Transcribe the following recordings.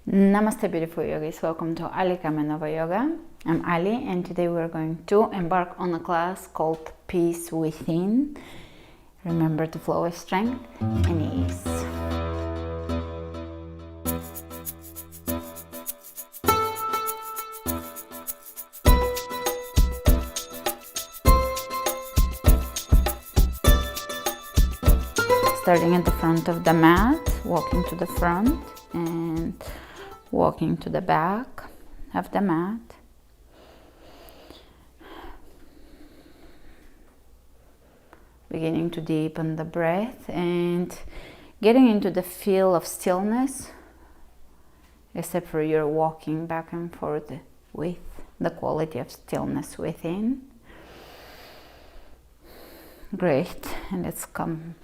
Namaste beautiful yogis, welcome to Ali Kamenova Yoga. I'm Ali and today we're going to embark on a class called Peace Within. Remember to flow with strength and ease. Starting at the front of the mat, walking to the front and walking to the back of the mat. Beginning to deepen the breath and getting into the feel of stillness, except for your walking back and forth with the quality of stillness within. Great, and let's come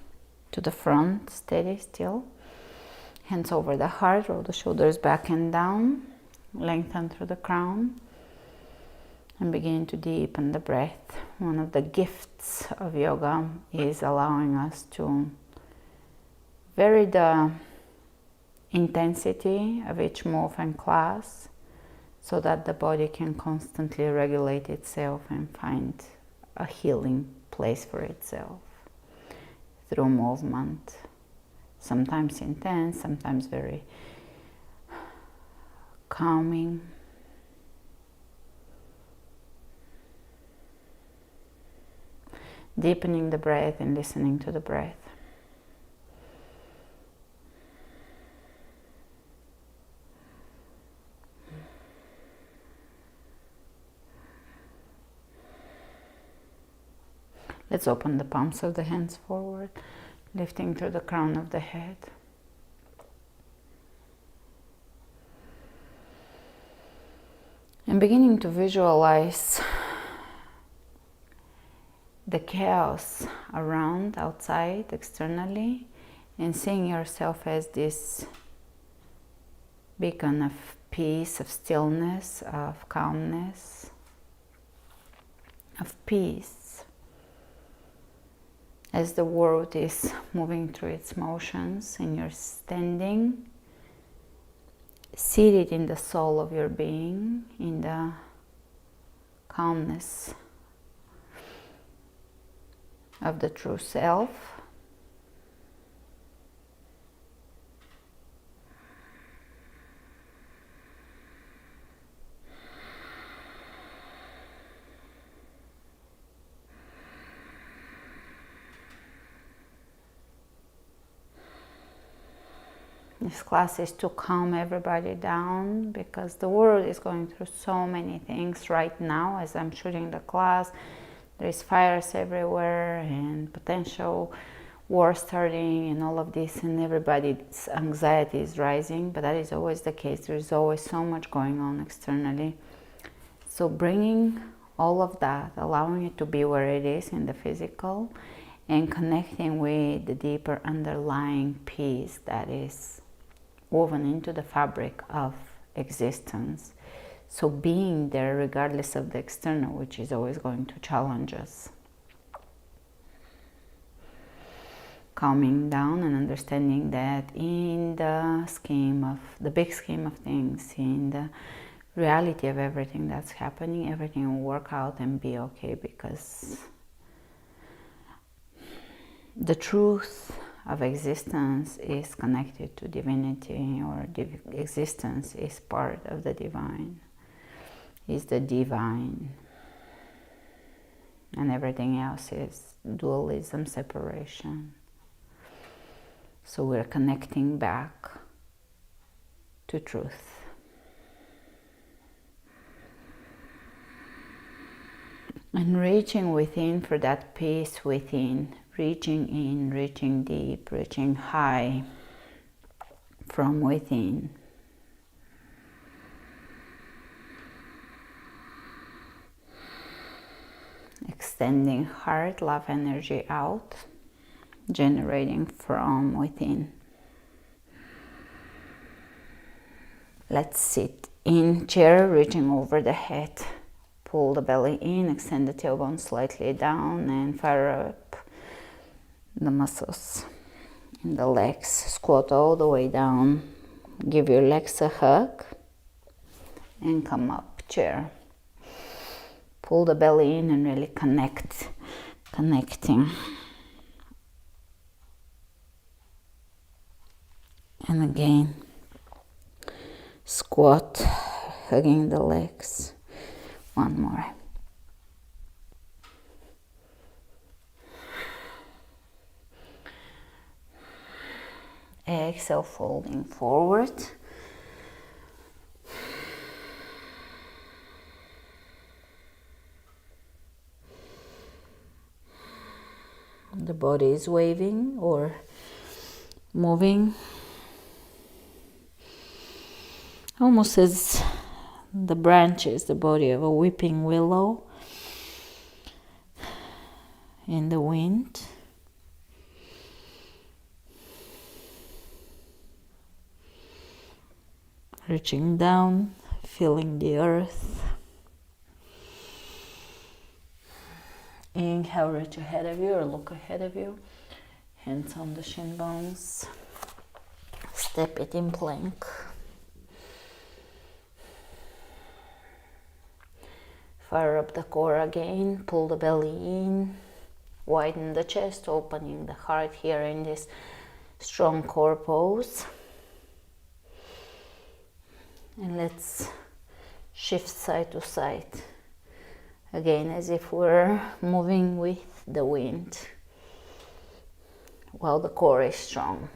to the front, steady, still. Hands over the heart, roll the shoulders back and down, lengthen through the crown, and begin to deepen the breath. One of the gifts of yoga is allowing us to vary the intensity of each move and class so that the body can constantly regulate itself and find a healing place for itself through movement. Sometimes intense, sometimes very calming. Deepening the breath and listening to the breath. Let's open the palms of the hands forward, lifting through the crown of the head. And beginning to visualize the chaos around, outside, externally, and seeing yourself as this beacon of peace, of stillness, of calmness, of peace. As the world is moving through its motions and you're standing, seated in the soul of your being, in the calmness of the true self. This class is to calm everybody down because the world is going through so many things right now. As I'm shooting the class, there's fires everywhere and potential war starting and all of this, and everybody's anxiety is rising, but that is always the case. There's always so much going on externally. So bringing all of that, allowing it to be where it is in the physical, and connecting with the deeper underlying peace that is woven into the fabric of existence. So being there regardless of the external, which is always going to challenge us. Calming down and understanding that in the scheme of, the big scheme of things, in the reality of everything that's happening, everything will work out and be okay, because the truth of existence is connected to divinity, or existence is part of the divine, is the divine, and everything else is dualism, separation. So we're connecting back to truth. And reaching within for that peace within, reaching in, reaching deep, reaching high from within. Extending heart, love energy out, generating from within. Let's sit in chair, reaching over the head. Pull the belly in, extend the tailbone slightly down, and fire up the muscles in the legs. Squat all the way down Give your legs a hug and come up, chair. Pull the belly in and really connecting. And again, squat, hugging the legs. One more. Exhale, folding forward. The body is waving or moving, almost as the branches, the body of a weeping willow in the wind. Reaching down, feeling the earth. Inhale, reach ahead of you or look ahead of you. Hands on the shin bones. Step it in plank. Fire up the core again. Pull the belly in. Widen the chest, opening the heart here in this strong core pose. And let's shift side to side. Again, as if we're moving with the wind while the core is strong.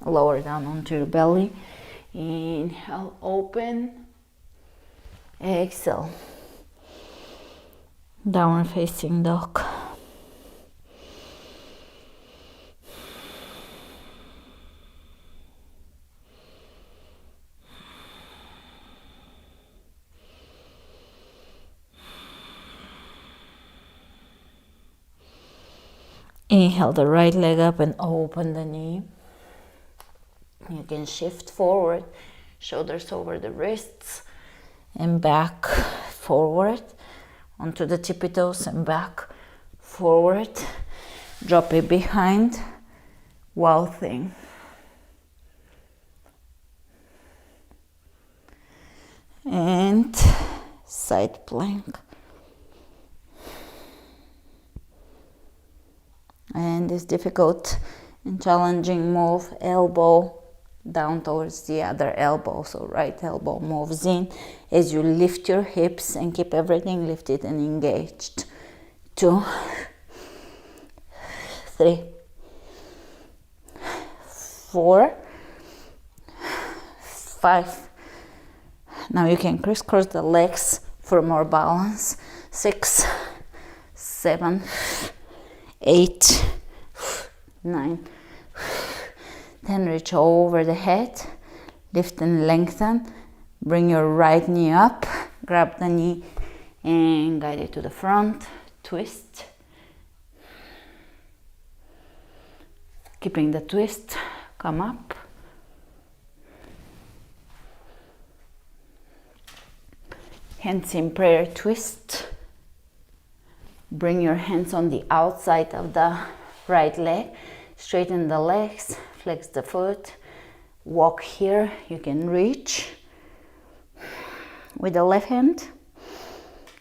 Lower down onto your belly. Inhale, open. Exhale. Downward facing dog. Inhale the right leg up and open the knee. You can shift forward, shoulders over the wrists and back forward onto the tippy toes and back forward. Drop it behind, wow thing. And side plank. And this difficult and challenging move, elbow down towards the other elbow. So right elbow moves in as you lift your hips and keep everything lifted and engaged. 2, 3, 4, 5. Now you can crisscross the legs for more balance. 6, 7, 8, 9, 10. Reach over the head, lift and lengthen. Bring your right knee up, grab the knee and guide it to the front. Twist. Keeping the twist, come up. Hands in prayer, twist. Bring your hands on the outside of the right leg. Straighten the legs, flex the foot. Walk here, you can reach with the left hand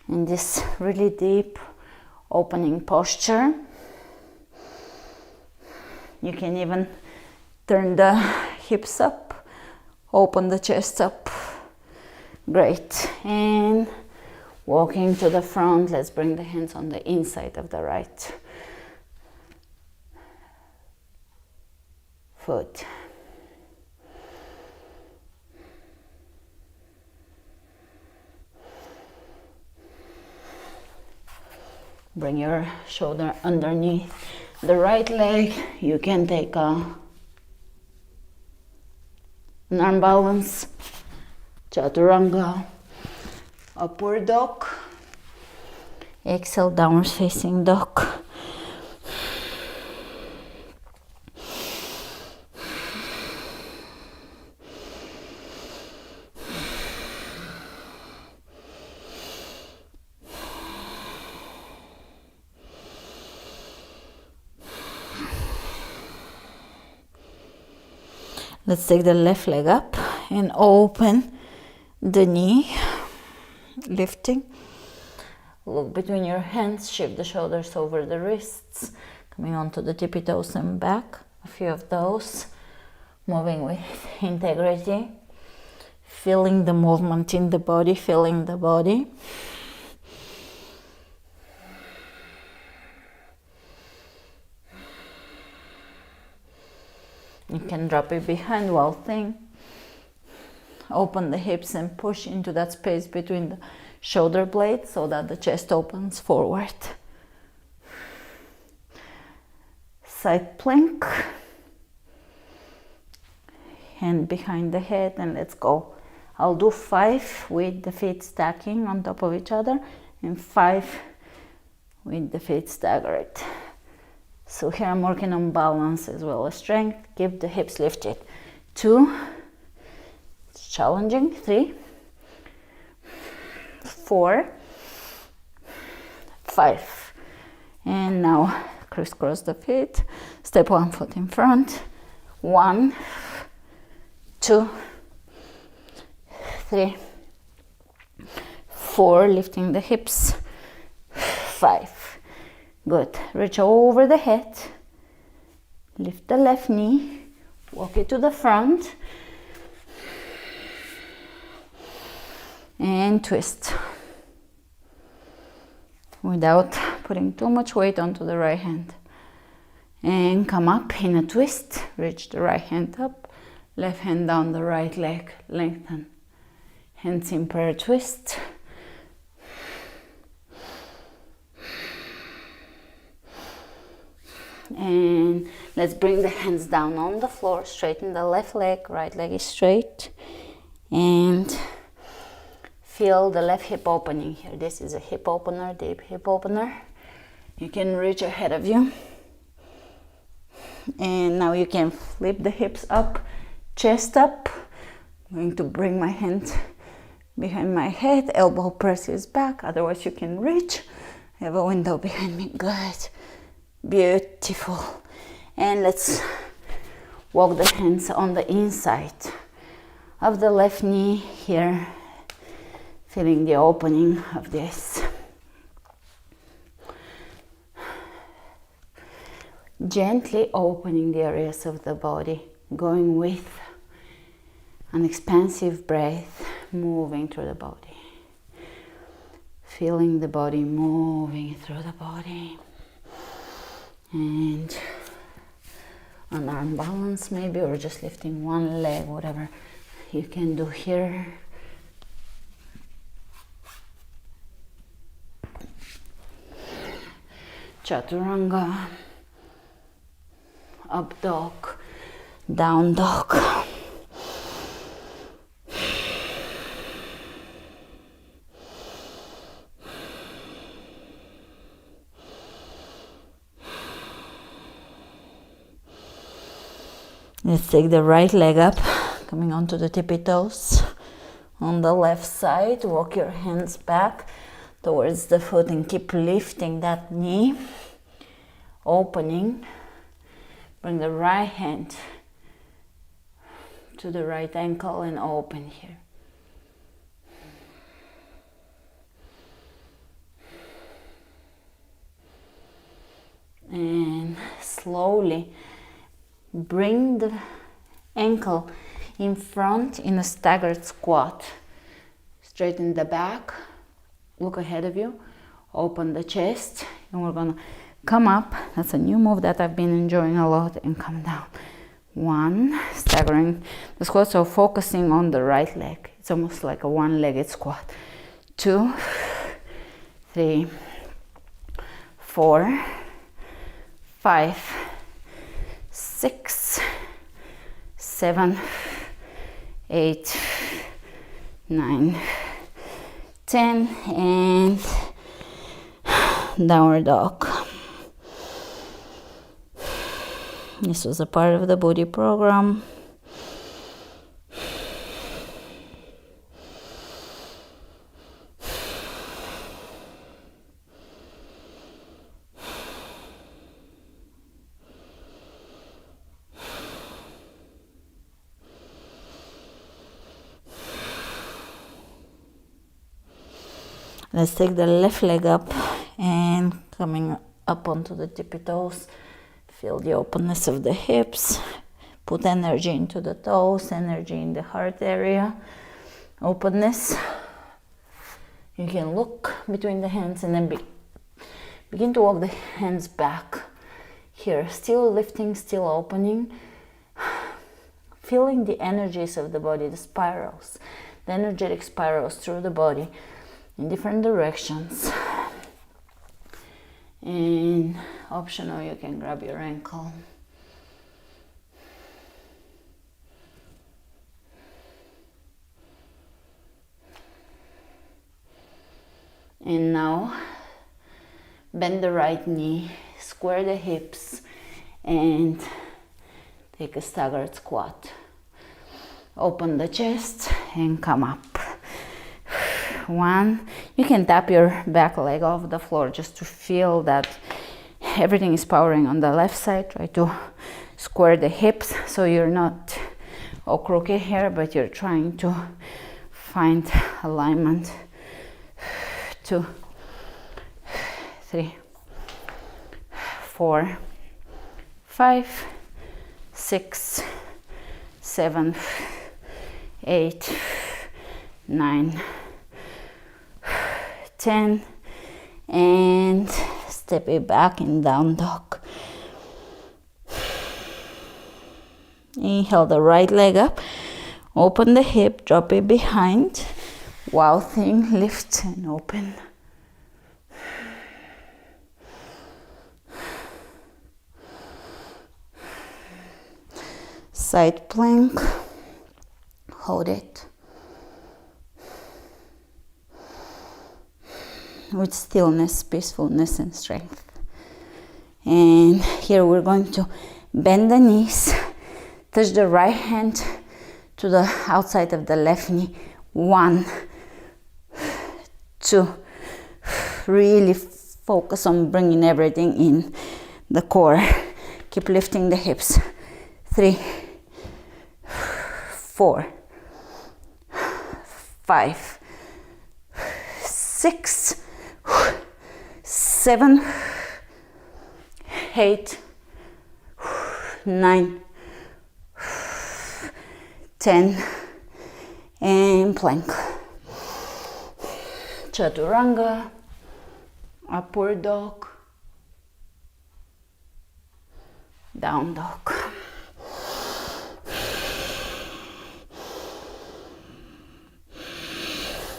in this really deep opening posture. You can even turn the hips up, open the chest up. Great. And walking to the front, let's bring the hands on the inside of the right foot. Bring your shoulder underneath the right leg. You can take an arm balance, chaturanga, upward dog. Exhale, downward facing dog. Let's take the left leg up and open the knee, lifting. Look between your hands, shift the shoulders over the wrists, coming onto the tippy toes and back. A few of those, moving with integrity, feeling the movement in the body, feeling the body. You can drop it behind while think. Open the hips and push into that space between the shoulder blades so that the chest opens forward. Side plank. Hand behind the head and let's go. I'll do 5 with the feet stacking on top of each other and 5 with the feet staggered. So here I'm working on balance as well as strength. Keep the hips lifted. 2, it's challenging. 3, 4, 5. And now crisscross the feet. Step 1 foot in front. 1, 2, 3, 4, lifting the hips. 5. Good. Reach over the head. Lift the left knee. Walk it to the front. And twist. Without putting too much weight onto the right hand. And come up in a twist. Reach the right hand up. Left hand down the right leg. Lengthen. Hands in prayer twist. And let's bring the hands down on the floor. Straighten the left leg. Right leg is straight. And feel the left hip opening here. This is a hip opener, deep hip opener. You can reach ahead of you. And now you can flip the hips up, chest up. I'm going to bring my hand behind my head. Elbow presses back. Otherwise you can reach. I have a window behind me. Good. Beautiful. And let's walk the hands on the inside of the left knee here, feeling the opening of this. Gently opening the areas of the body, going with an expansive breath, moving through the body. Feeling the body moving through the body. And an arm balance maybe, or just lifting one leg, whatever you can do here. Chaturanga, up dog, down dog. Let's take the right leg up, coming onto the tippy toes. On the left side, walk your hands back towards the foot and keep lifting that knee, opening. Bring the right hand to the right ankle and open here. And slowly bring the ankle in front in a staggered squat. Straighten the back, look ahead of you, open the chest, and we're gonna come up. That's a new move that I've been enjoying a lot, and come down. 1, staggering the squat, so focusing on the right leg. It's almost like a one-legged squat. 2, 3, 4, 5, 6, 7, 8, 9, 10, and downward dog. This was a part of the booty program. Let's take the left leg up and coming up onto the tippy toes. Feel the openness of the hips. Put energy into the toes, energy in the heart area. Openness. You can look between the hands and then begin to walk the hands back. Here, still lifting, still opening. Feeling the energies of the body, the spirals, the energetic spirals through the body in different directions. And optional, you can grab your ankle. And now, bend the right knee, square the hips, and take a staggered squat. Open the chest and come up. 1. You can tap your back leg off the floor just to feel that everything is powering on the left side. Try to square the hips so you're not all crooked here, but you're trying to find alignment. 2, 3, 4, 5, 6, 7, 8, 9, 10, and step it back in down dog. Inhale the right leg up, open the hip, drop it behind. Wow thing, lift and open. Side plank, hold it. With stillness, peacefulness, and strength. And here we're going to bend the knees, touch the right hand to the outside of the left knee. 1, 2, really focus on bringing everything in the core. Keep lifting the hips. 3, 4, 5, 6, 7, 8, 9, 10, and plank. Chaturanga, upward dog, down dog.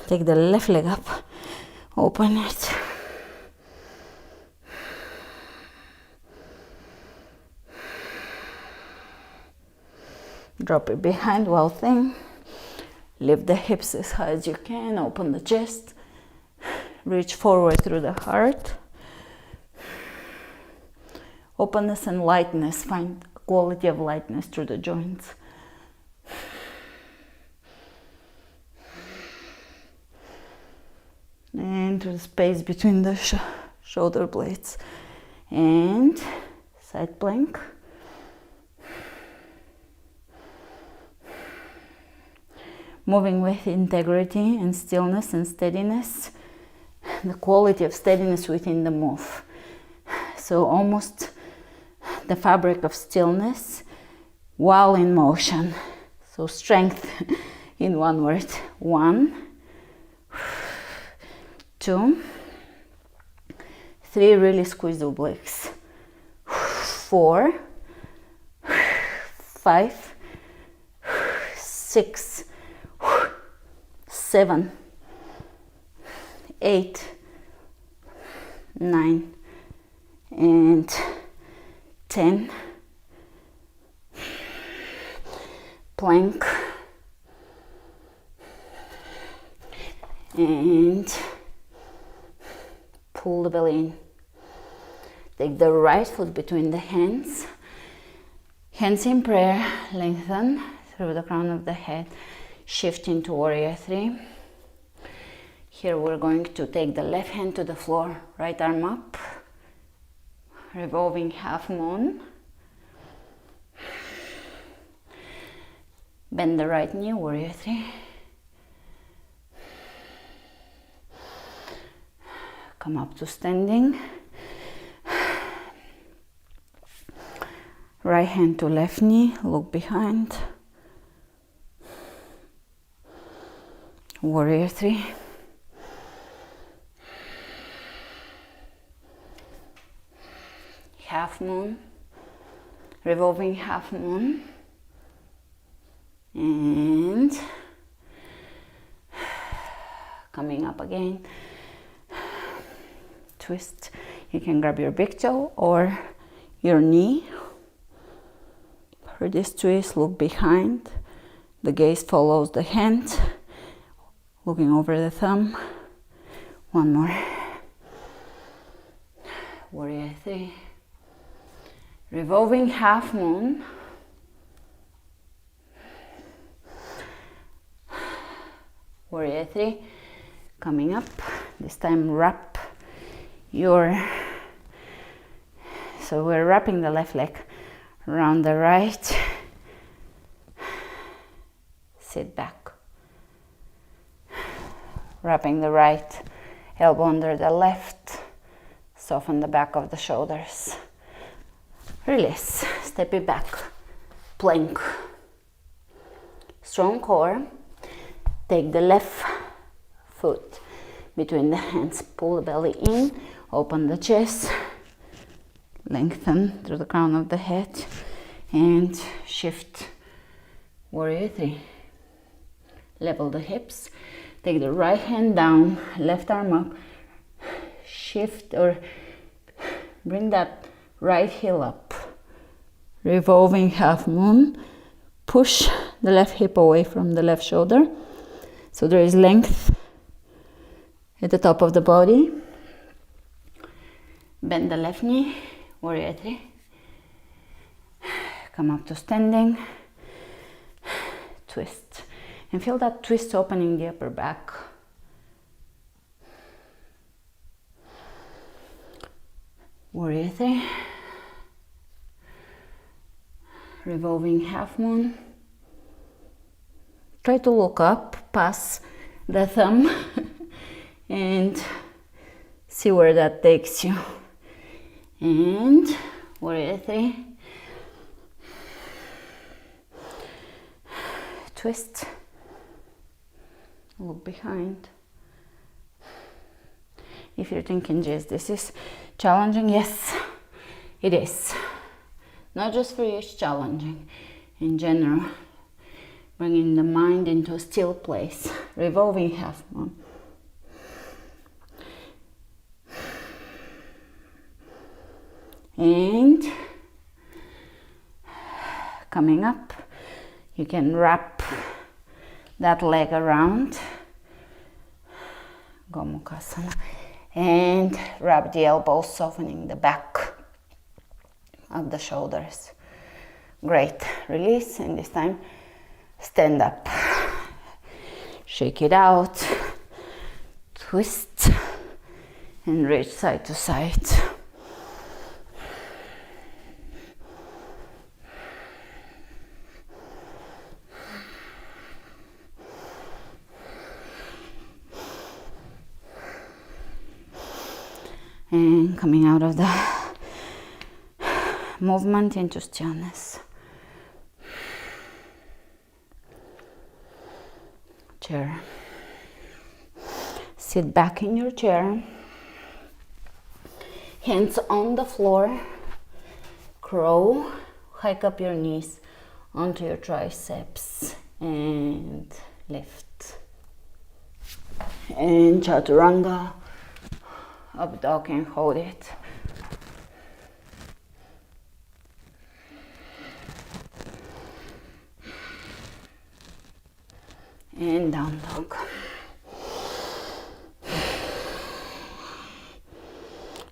Take the left leg up, open it. Drop it behind, wow thing. Lift the hips as high as you can, open the chest. Reach forward through the heart. Openness and lightness, find quality of lightness through the joints. And to the space between the shoulder blades. And side plank. Moving with integrity and stillness and steadiness. The quality of steadiness within the move. So almost the fabric of stillness while in motion. So strength in one word. 1, 2, 3, really squeeze the obliques. 4, 5, 6, 7, 8, 9, and 10. Plank. And pull the belly in. Take the right foot between the hands. Hands in prayer, lengthen through the crown of the head. Shift into warrior 3. Here we're going to take the left hand to the floor, right arm up, revolving half moon. Bend the right knee, warrior 3. Come up to standing. Right hand to left knee, look behind. Warrior 3. Half moon, revolving half moon. And coming up again. Twist. You can grab your big toe or your knee. For this twist, look behind. The gaze follows the hand, looking over the thumb. One more. Warrior 3. Revolving half moon. Warrior 3. Coming up. This time wrap your... So we're wrapping the left leg around the right. Sit back. Wrapping the right elbow under the left. Soften the back of the shoulders. Release. Step it back. Plank. Strong core. Take the left foot between the hands. Pull the belly in. Open the chest. Lengthen through the crown of the head and shift. Warrior 3. Level the hips. Take the right hand down, left arm up. Shift or bring that right heel up. Revolving half moon. Push the left hip away from the left shoulder. So there is length at the top of the body. Bend the left knee. Warrior 3. Come up to standing. Twist. And feel that twist opening the upper back. Warrior 3. Revolving half moon. Try to look up past the thumb and see where that takes you. And Warrior 3. Twist. Look behind. If you're thinking, Jess, this is challenging, yes, it is. Not just for you, it's challenging. In general, bringing the mind into a still place. Revolving half moon. And coming up, you can wrap that leg around, Gomukhasana, and wrap the elbows, softening the back of the shoulders. Great. Release, and this time stand up. Shake it out, twist, and reach side to side. And coming out of the movement into stillness. Chair. Sit back in your chair. Hands on the floor. Crow. Hike up your knees onto your triceps and lift. And Chaturanga. Up dog and hold it. And down dog.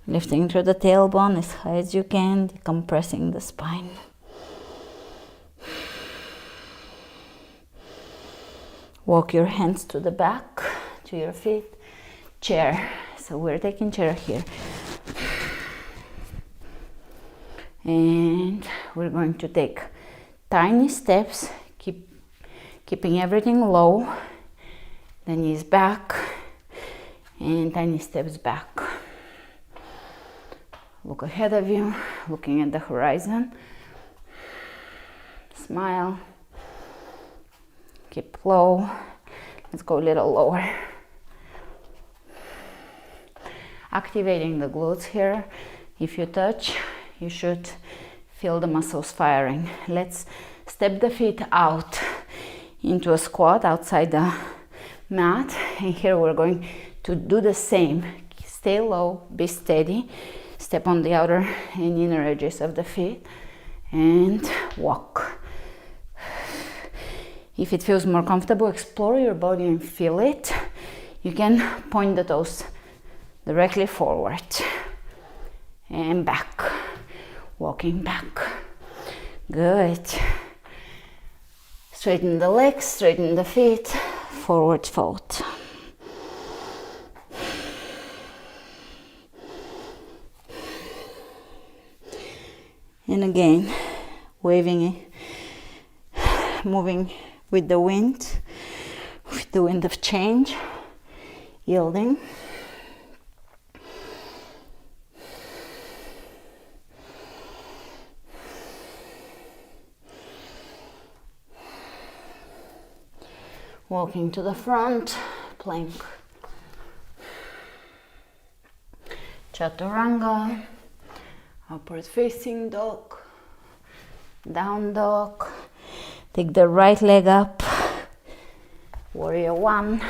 Lifting through the tailbone as high as you can, decompressing the spine. Walk your hands to the back, to your feet. Chair. So we're taking chair here. And we're going to take tiny steps, keeping everything low. The knees back and tiny steps back. Look ahead of you, looking at the horizon. Smile. Keep low. Let's go a little lower. Activating the glutes here. If you touch, you should feel the muscles firing. Let's step the feet out into a squat outside the mat. And here we're going to do the same. Stay low, be steady. Step on the outer and inner edges of the feet and walk. If it feels more comfortable, explore your body and feel it. You can point the toes directly forward and back. Walking back. Good. Straighten the legs, straighten the feet, forward fold. And again, waving, moving with the wind of change, yielding. Walking to the front, plank. Chaturanga, upward facing dog, down dog. Take the right leg up, warrior one.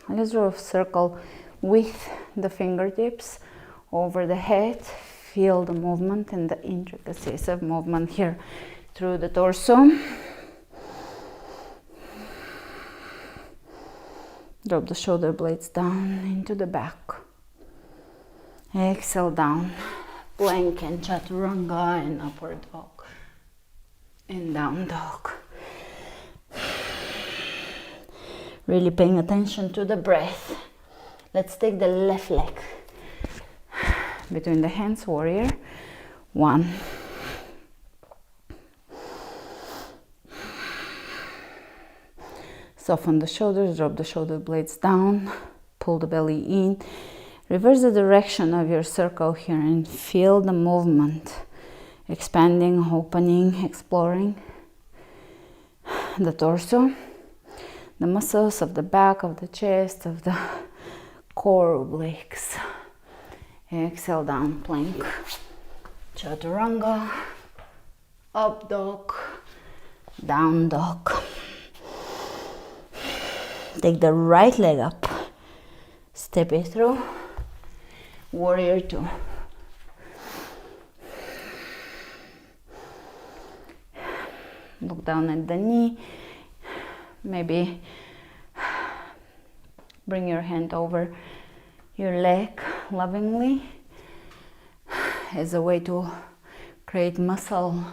Let's draw a circle with the fingertips over the head. Feel the movement and the intricacies of movement here through the torso. Drop the shoulder blades down into the back. Exhale down. Plank and chaturanga and upward dog. And down dog. Really paying attention to the breath. Let's take the left leg between the hands, warrior one. Soften the shoulders, drop the shoulder blades down, pull the belly in. Reverse the direction of your circle here and feel the movement. Expanding, opening, exploring the torso. The muscles of the back of the chest, of the core obliques. Exhale down, plank. Chaturanga. Up dog. Down dog. Take the right leg up. Step it through. Warrior two. Look down at the knee. Maybe bring your hand over your leg lovingly as a way to create mind-muscle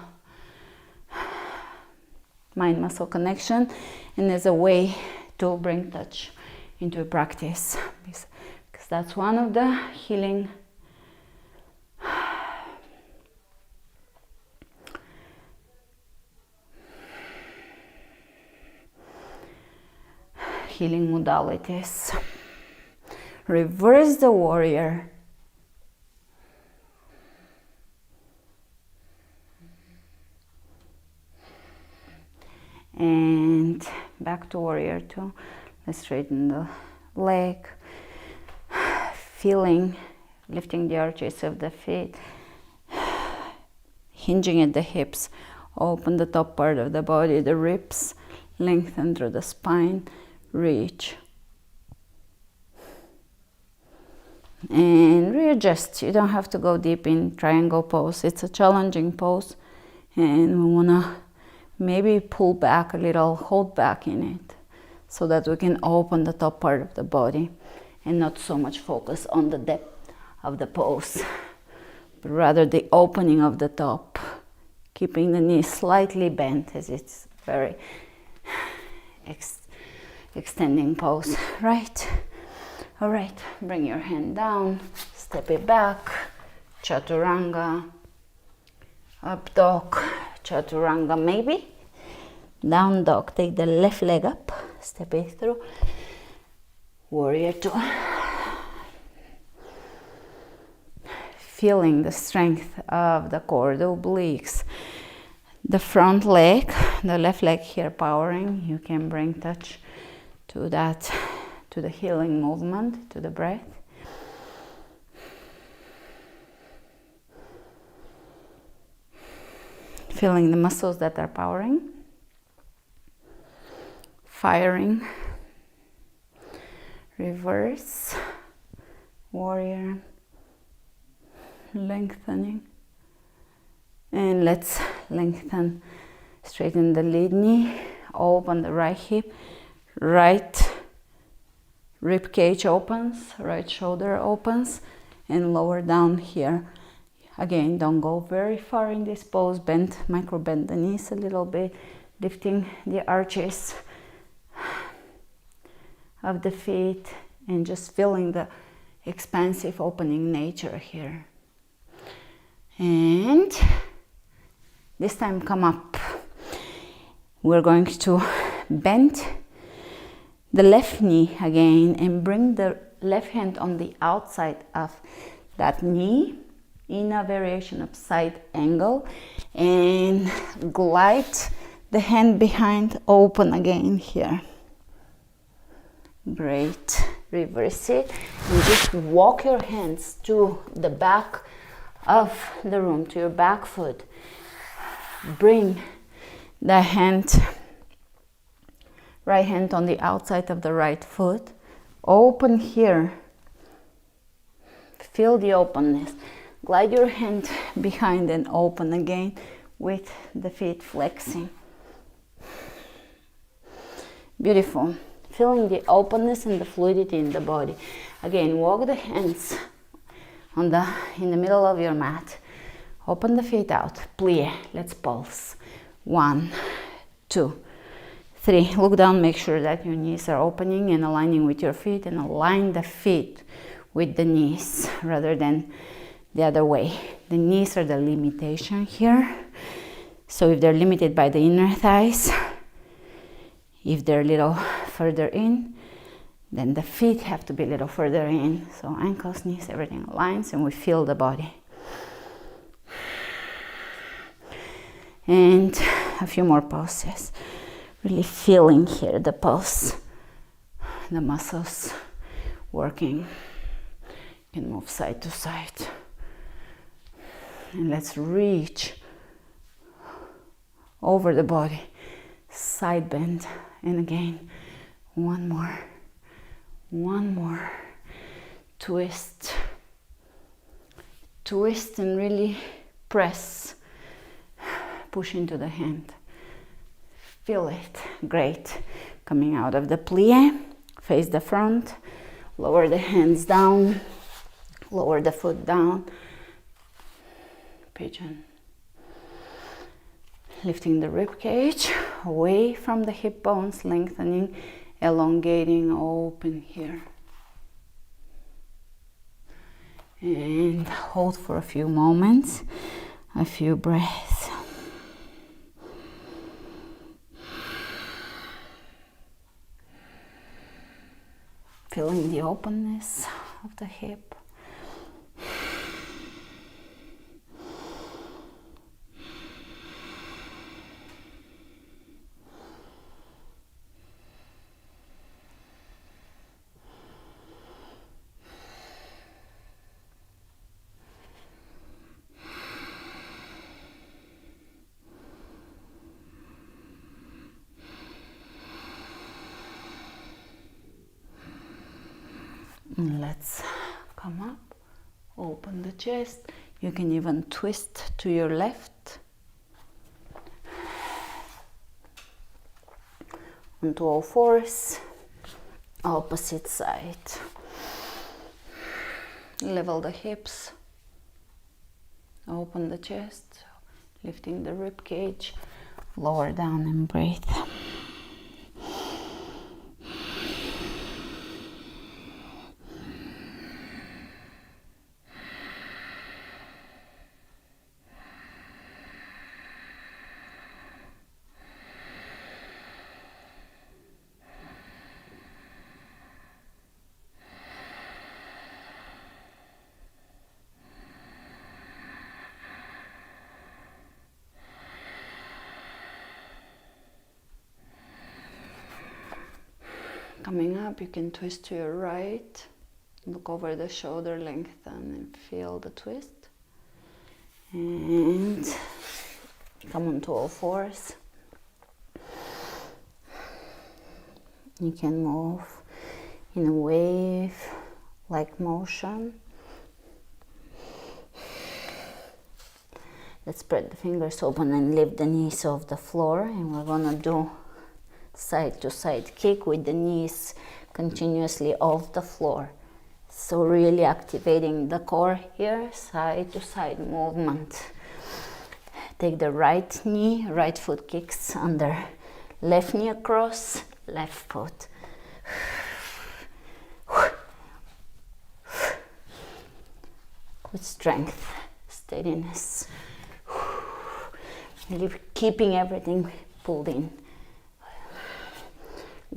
connection, and as a way to bring touch into a practice, because that's one of the healing modalities. Reverse the warrior. And back to warrior two. Let's straighten the leg. Feeling, lifting the arches of the feet. Hinging at the hips. Open the top part of the body, the ribs. Lengthen through the spine. Reach and readjust. You don't have to go deep in triangle pose. It's a challenging pose, and we want to maybe pull back a little, hold back in it, so that we can open the top part of the body and not so much focus on the depth of the pose, but rather the opening of the top, keeping the knees slightly bent as it's very extending pose, right? All right, bring your hand down, step it back, chaturanga, up dog, Chaturanga maybe. Down dog, take the left leg up, step it through. Warrior two. Feeling the strength of the core, the obliques, the front leg, the left leg here powering. You can bring touch to that, to the healing movement, to the breath. Feeling the muscles that are powering, firing, reverse, warrior, lengthening, and let's lengthen, straighten the lead knee, open the right hip, right rib cage opens, right shoulder opens, and lower down here. Again, don't go very far in this pose, bend, micro bend the knees a little bit, lifting the arches of the feet and just feeling the expansive opening nature here. And this time come up. We're going to bend the left knee again and bring the left hand on the outside of that knee in a variation of side angle, and glide the hand behind, open again here. Great. Reverse it and just walk your hands to the back of the room, to your back foot. Bring the hand, right hand on the outside of the right foot. Open here. Feel the openness. Glide your hand behind and open again with the feet flexing. Beautiful. Feeling the openness and the fluidity in the body. Again, walk the hands in the middle of your mat. Open the feet out. Plie. Let's pulse. 1, 2, 3. Look down. Make sure that your knees are opening and aligning with your feet, and align the feet with the knees rather than the other way. The knees are the limitation here. So if they're limited by the inner thighs, if they're a little further in, then the feet have to be a little further in. So ankles, knees, everything aligns and we feel the body. And a few more pulses. Really feeling here the pulse, the muscles working. You can move side to side. And let's reach over the body, side bend, and again, one more, twist, and really press, push into the hand, feel it, great. Coming out of the plie, face the front, lower the hands down, lower the foot down, pigeon. Lifting the rib cage away from the hip bones, lengthening, elongating, open here. And hold for a few moments, a few breaths. Feeling the openness of the hip. And let's come up, open the chest. You can even twist to your left. Onto all fours, opposite side. Level the hips, open the chest, lifting the rib cage, lower down and breathe. Coming up, you can twist to your right. Look over the shoulder, lengthen and feel the twist. And come onto all fours. You can move in a wave-like motion. Let's spread the fingers open and lift the knees off the floor, and we're gonna do side to side kick with the knees continuously off the floor. So really activating the core here, side to side movement. Take the right knee, right foot kicks under, left knee across, left foot. With strength, steadiness. Really keeping everything pulled in.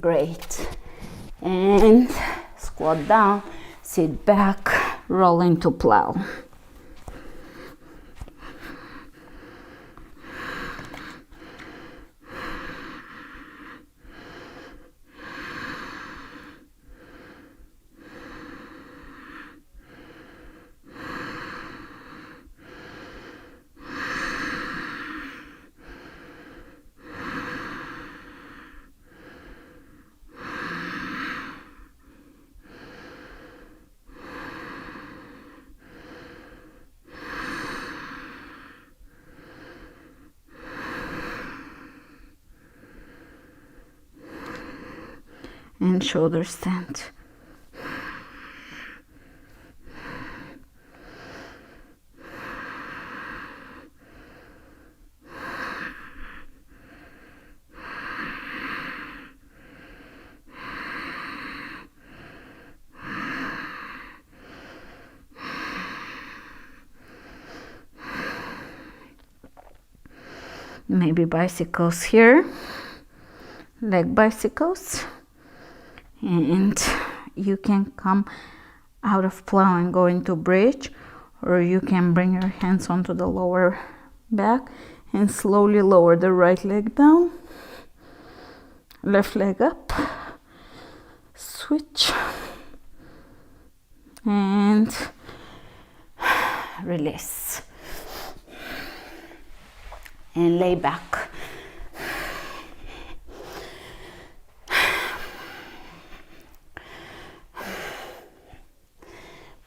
Great. And squat down, sit back, roll into plow. And shoulder stand. Maybe bicycles here, leg bicycles. And you can come out of plow and go into bridge, or you can bring your hands onto the lower back and slowly lower the right leg down, left leg up, switch, and release, and lay back.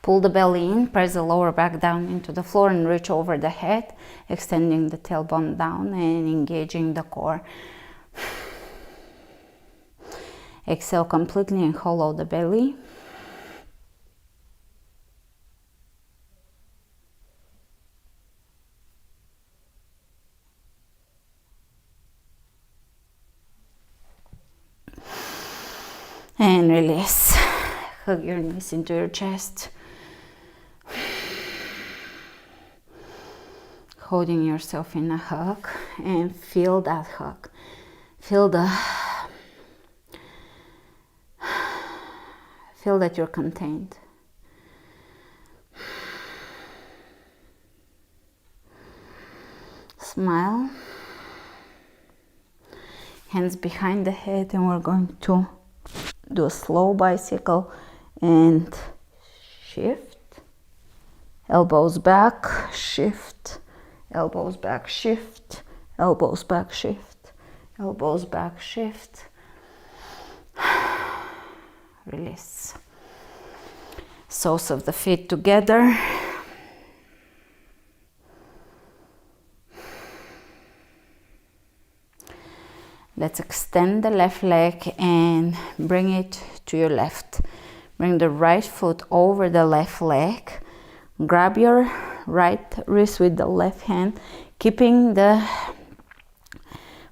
Pull the belly in, press the lower back down into the floor and reach over the head, extending the tailbone down and engaging the core. Exhale completely and hollow the belly. And release. Hug your knees into your chest. Holding yourself in a hug and feel that hug. Feel that you're contained. Smile. Hands behind the head, and we're going to do a slow bicycle and shift. Elbows back, shift. Elbows back, shift. Elbows back, shift. Elbows back, shift. Release. Soles of the feet together. Let's extend the left leg and bring it to your left. Bring the right foot over the left leg. Grab your right wrist with the left hand, keeping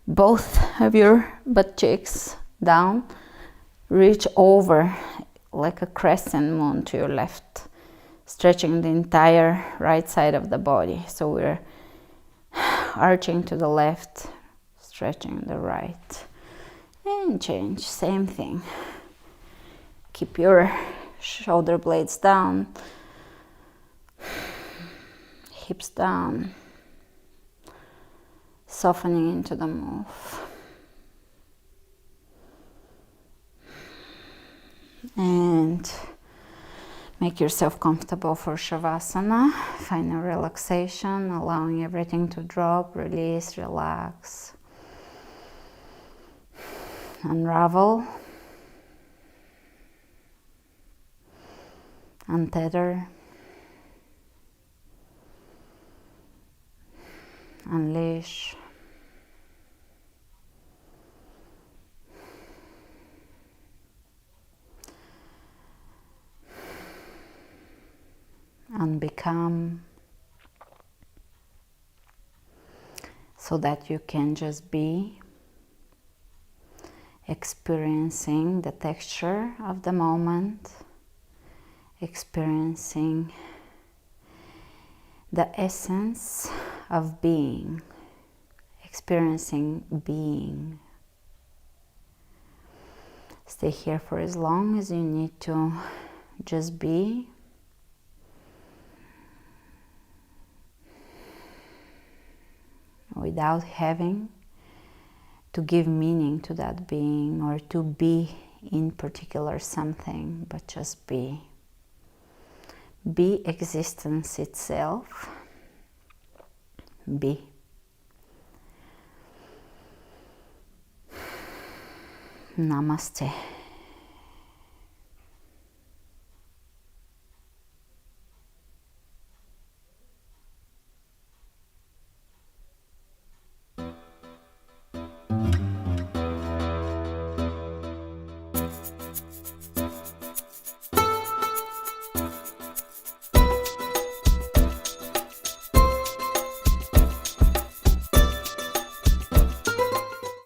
both of your butt cheeks down. Reach over like a crescent moon to your left, stretching the entire right side of the body. So we're arching to the left, stretching the right, and change, same thing. Keep your shoulder blades down, hips down, softening into the move. And make yourself comfortable for Shavasana. Find a relaxation, allowing everything to drop, release, relax, unravel, untether, unleash. And become, so that you can just be experiencing the texture of the moment, experiencing the essence of being, experiencing being. Stay here for as long as you need to just be. Without having to give meaning to that being or to be in particular something, but just be. Be existence itself. Be. Namaste.